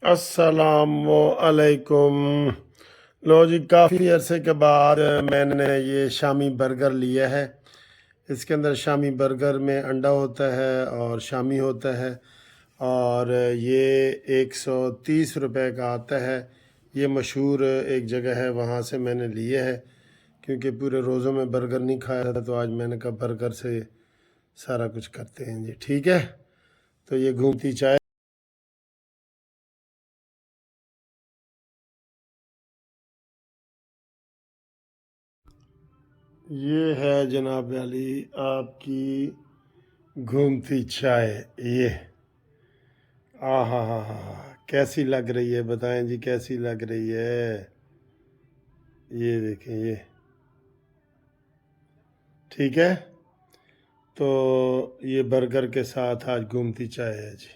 अस्सलाम वालेकुम। लो जी, काफ़ी अरसे के बाद मैंने ये शामी बर्गर लिया है। इसके अंदर शामी बर्गर में अंडा होता है और शामी होता है, और ये 130 रुपए का आता है। ये मशहूर एक जगह है, वहाँ से मैंने लिए है, क्योंकि पूरे रोज़ों में बर्गर नहीं खाया था, तो आज मैंने कहा बर्गर से सारा कुछ करते हैं जी। ठीक है, तो ये घूमती चाय। ये है जनाब अली आपकी घूमती चाय। ये आ हा, कैसी लग रही है बताएं जी, कैसी लग रही है? ये देखें ये। ठीक है, तो ये बर्गर के साथ आज घूमती चाय है जी।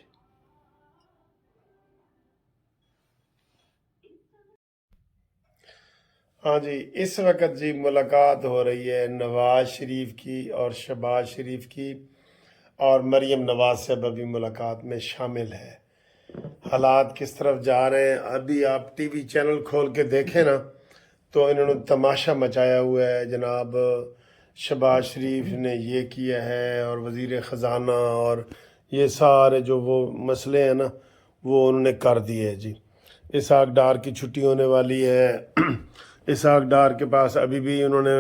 हाँ जी, इस वक्त जी मुलाकात हो रही है नवाज शरीफ की और शहबाज शरीफ की, और मरीम नवाज से अभी मुलाकात में शामिल है। हालात किस तरफ जा रहे हैं, अभी आप टीवी चैनल खोल के देखें ना, तो इन्होंने तमाशा मचाया हुआ है। जनाब शहबाज शरीफ ने ये किया है, और वज़ीर ख़जाना और ये सारे जो वो मसले हैं ना, वो उन्होंने कर दिए हैं जी। इसहाक डार की छुट्टी होने वाली है। इसहाक डार के पास अभी भी उन्होंने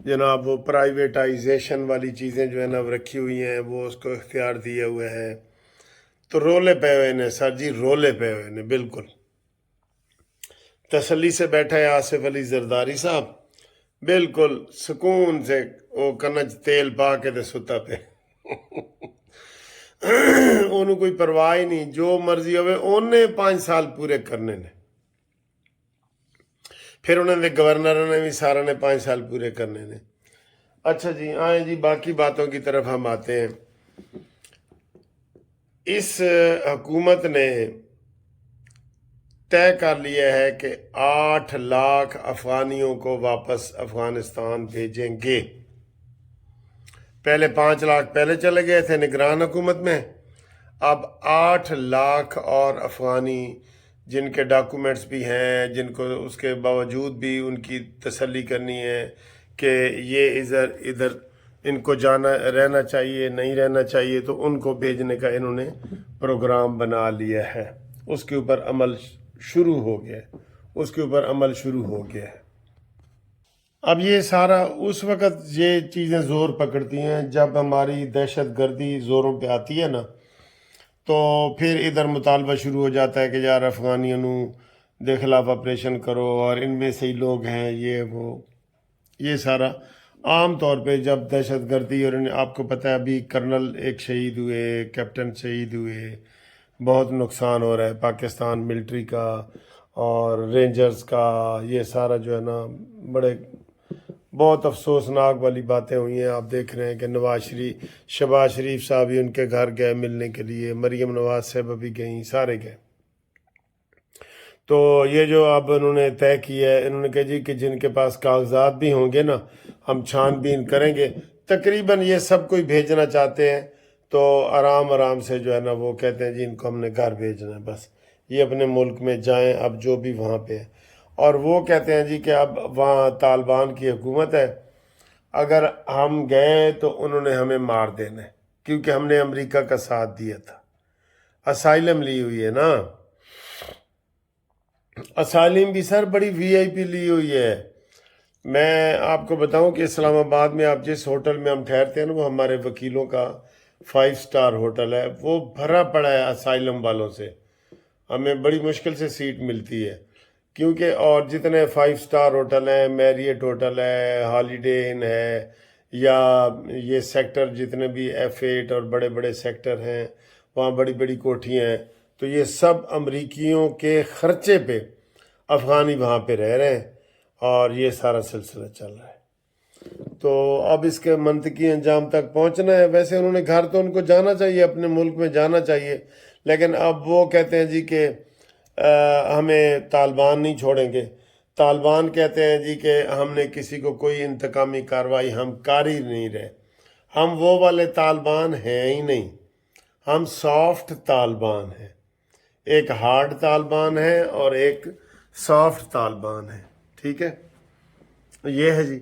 जनाब वो प्राइवेटाइजेशन वाली चीज़ें जो है ना रखी हुई हैं, वो उसको इख्तियार दिए हुए हैं। तो रोले पे हुए ने सर जी, रोले पे हुए ने बिल्कुल। तसल्ली से बैठा है आसिफ अली जरदारी साहब, बिल्कुल सुकून से, वो कन्नच तेल पा के ते सुता पे। ਉਹਨੂੰ कोई परवाह ही नहीं, जो मर्जी होवे ਉਹਨੇ 5 साल पूरे करने ने। फिर उन्होंने गवर्नर ने भी सारा ने 5 साल पूरे करने ने। अच्छा जी, आए जी बाकी बातों की तरफ हम आते हैं। इस हुकूमत ने तय कर लिया है कि 8 लाख अफगानियों को वापस अफगानिस्तान भेजेंगे। पहले 5 लाख पहले चले गए थे निगरान हुकूमत में, अब 8 लाख और अफगानी जिनके डॉक्यूमेंट्स भी हैं, जिनको उसके बावजूद भी उनकी तसल्ली करनी है कि ये इधर इधर इनको जाना रहना चाहिए नहीं रहना चाहिए, तो उनको भेजने का इन्होंने प्रोग्राम बना लिया है। उसके ऊपर अमल शुरू हो गया है, उसके ऊपर अमल शुरू हो गया है। अब ये सारा उस वक़्त ये चीज़ें ज़ोर पकड़ती हैं जब हमारी दहशत गर्दी ज़ोरों पे आती है ना, तो फिर इधर मुतालबा शुरू हो जाता है कि यार अफगानियों दे खिलाफ ऑपरेशन करो, और इनमें से ही लोग हैं ये वो। ये सारा आम तौर पे जब दहशत गर्दी, और आपको पता है अभी कर्नल एक शहीद हुए, कैप्टन शहीद हुए, बहुत नुकसान हो रहा है पाकिस्तान मिलिट्री का और रेंजर्स का। ये सारा जो है ना, बड़े बहुत अफसोसनाक वाली बातें हुई हैं। आप देख रहे हैं कि शहबाज शरीफ साहब भी उनके घर गए मिलने के लिए, मरीम नवाज साहब भी गई, सारे गए। तो ये जो अब उन्होंने तय किया है, इन्होंने कहा जी कि जिनके पास कागजात भी होंगे ना, हम छानबीन करेंगे। तकरीबन ये सब कोई भेजना चाहते हैं, तो आराम आराम से जो है ना वो कहते हैं जी इनको हमने घर भेजना है, बस ये अपने मुल्क में जाएं अब जो भी वहाँ पे है। और वो कहते हैं जी कि अब वहाँ तालिबान की हुकूमत है, अगर हम गए तो उन्होंने हमें मार देना है, क्योंकि हमने अमेरिका का साथ दिया था। असाइलम ली हुई है ना, असाइलम भी सर बड़ी वीआईपी ली हुई है। मैं आपको बताऊं कि इस्लामाबाद में आप जिस होटल में हम ठहरते हैं ना, वो हमारे वकीलों का 5 स्टार होटल है, वो भरा पड़ा है असाइलम वालों से। हमें बड़ी मुश्किल से सीट मिलती है, क्योंकि और जितने 5 स्टार होटल हैं, मैरियट होटल है, हॉलीडे इन है, या ये सेक्टर जितने भी F8 और बड़े बड़े सेक्टर हैं, वहाँ बड़ी बड़ी कोठियाँ हैं, तो ये सब अमरीकियों के खर्चे पे अफ़गानी वहाँ पे रह रहे हैं, और ये सारा सिलसिला चल रहा है। तो अब इसके मंतकी अंजाम तक पहुंचना है। वैसे उन्होंने घर तो उनको जाना चाहिए, अपने मुल्क में जाना चाहिए, लेकिन अब वो कहते हैं जी कि हमें तालिबान नहीं छोड़ेंगे। तालिबान कहते हैं जी कि हमने किसी को कोई इंतकामी कार्रवाई हम कर ही नहीं रहे। हम वो वाले तालिबान हैं ही नहीं, हम सॉफ्ट तालिबान हैं। ایک ہارڈ طالبان ہے اور ایک سافٹ طالبان ہے، ٹھیک ہے، یہ ہے جی۔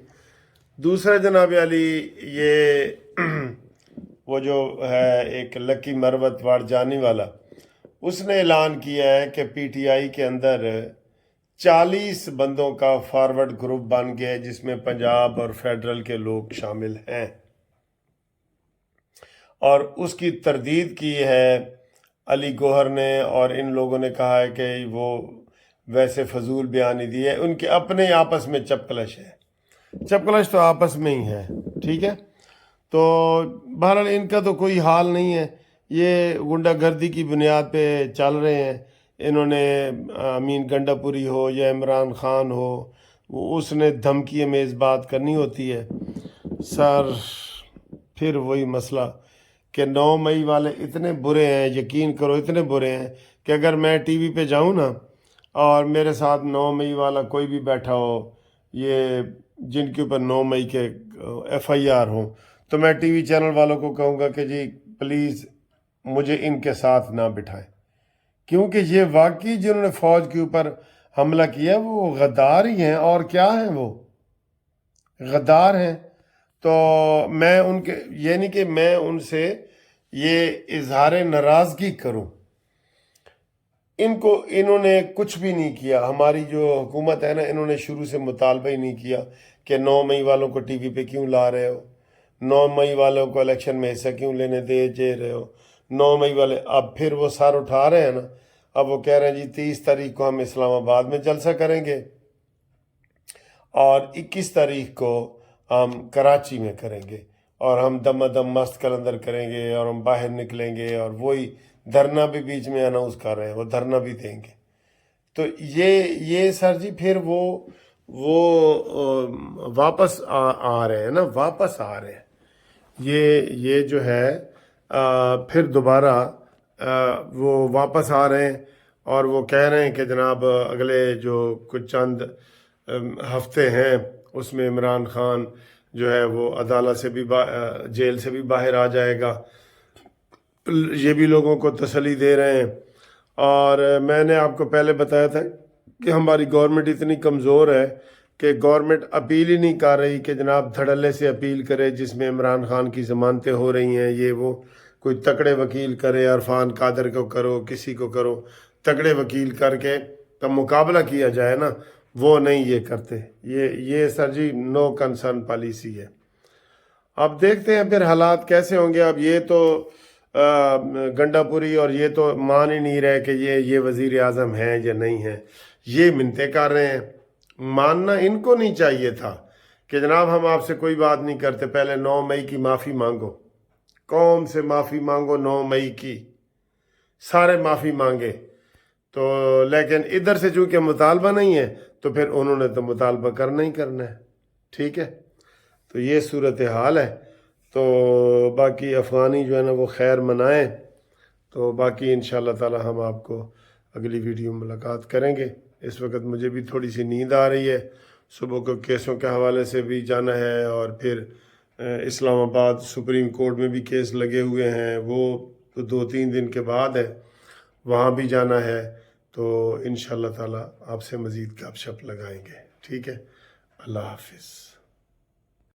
دوسرا جناب علی، یہ وہ جو ہے ایک لکی مروت وارجانی والا، اس نے اعلان کیا ہے کہ پی ٹی آئی کے اندر 40 بندوں کا فارورڈ گروپ بن گیا ہے، جس میں پنجاب اور فیڈرل کے لوگ شامل ہیں، اور اس کی تردید کی ہے علی گوہر نے، اور ان لوگوں نے کہا ہے کہ وہ ویسے فضول بیانی دی ہے، ان کے اپنے آپس میں چپکلش ہے، چپکلش تو آپس میں ہی ہے، ٹھیک ہے۔ تو بہرحال ان کا تو کوئی حال نہیں ہے، یہ غنڈہ گردی کی بنیاد پہ چل رہے ہیں۔ انہوں نے امین گنڈا پوری ہو یا عمران خان ہو، اس نے دھمکی امیز بات کرنی ہوتی ہے سر، پھر وہی مسئلہ کہ 9 مئی والے اتنے برے ہیں، یقین کرو اتنے برے ہیں کہ اگر میں ٹی وی پہ جاؤں نا اور میرے ساتھ 9 مئی والا کوئی بھی بیٹھا ہو، یہ جن کے اوپر 9 مئی کے ایف آئی آر ہوں، تو میں ٹی وی چینل والوں کو کہوں گا کہ جی پلیز مجھے ان کے ساتھ نہ بٹھائیں، کیونکہ یہ واقعی جنہوں نے فوج کے اوپر حملہ کیا وہ غدار ہی ہیں، اور کیا ہیں، وہ غدار ہیں۔ تو میں ان کے یہ نہیں کہ میں ان سے یہ اظہار ناراضگی کروں، انہوں نے کچھ بھی نہیں کیا، ہماری جو حکومت ہے نا، انہوں نے شروع سے مطالبہ ہی نہیں کیا کہ 9 مئی والوں کو ٹی وی پہ کیوں لا رہے ہو، 9 مئی والوں کو الیکشن میں حصہ کیوں لینے دے رہے ہو، 9 مئی والے اب پھر وہ سر اٹھا رہے ہیں نا، اب وہ کہہ رہے ہیں جی 30 تاریخ کو ہم اسلام آباد میں جلسہ کریں گے اور 21 تاریخ کو ہم کراچی میں کریں گے، اور ہم دم دم مست کلندر کریں گے، اور ہم باہر نکلیں گے، اور وہی دھرنا بھی بیچ میں اناؤنس کر رہے ہیں، وہ دھرنا بھی دیں گے۔ تو یہ سر جی پھر وہ واپس آ رہے ہیں نا، واپس آ رہے ہیں، یہ جو ہے پھر دوبارہ وہ واپس آ رہے ہیں، اور وہ کہہ رہے ہیں کہ جناب اگلے جو کچھ چند ہفتے ہیں اس میں عمران خان جو ہے وہ عدالت سے بھی جیل سے بھی باہر آ جائے گا، یہ بھی لوگوں کو تسلی دے رہے ہیں۔ اور میں نے آپ کو پہلے بتایا تھا کہ ہماری گورنمنٹ اتنی کمزور ہے کہ گورنمنٹ اپیل ہی نہیں کر رہی کہ جناب دھڑلے سے اپیل کرے، جس میں عمران خان کی ضمانتیں ہو رہی ہیں، یہ وہ کوئی تکڑے وکیل کرے، عرفان قادر کو کرو، کسی کو کرو، تکڑے وکیل کر کے تب مقابلہ کیا جائے نا، وہ نہیں یہ کرتے، یہ سر جی نو کنسرن پالیسی ہے۔ اب دیکھتے ہیں پھر حالات کیسے ہوں گے۔ اب یہ تو گنڈا پوری اور یہ تو مان ہی نہیں رہے کہ یہ وزیر اعظم ہیں یا نہیں ہیں، یہ منتیں کر رہے ہیں۔ ماننا ان کو نہیں چاہیے تھا کہ جناب ہم آپ سے کوئی بات نہیں کرتے، پہلے 9 مئی کی معافی مانگو، قوم سے معافی مانگو، 9 مئی کی سارے معافی مانگے، تو لیکن ادھر سے چونکہ مطالبہ نہیں ہے تو پھر انہوں نے تو مطالبہ کرنا ہی کرنا ہے، ٹھیک ہے۔ تو یہ صورتحال ہے۔ تو باقی افغانی جو ہے نا وہ خیر منائیں، تو باقی انشاءاللہ تعالی ہم آپ کو اگلی ویڈیو میں ملاقات کریں گے۔ اس وقت مجھے بھی تھوڑی سی نیند آ رہی ہے، صبح کو کیسوں کے حوالے سے بھی جانا ہے، اور پھر اسلام آباد سپریم کورٹ میں بھی کیس لگے ہوئے ہیں، وہ تو 2-3 دن کے بعد ہے، وہاں بھی جانا ہے۔ تو انشاءاللہ تعالی آپ سے مزید گپ شپ لگائیں گے، ٹھیک ہے۔ اللہ حافظ۔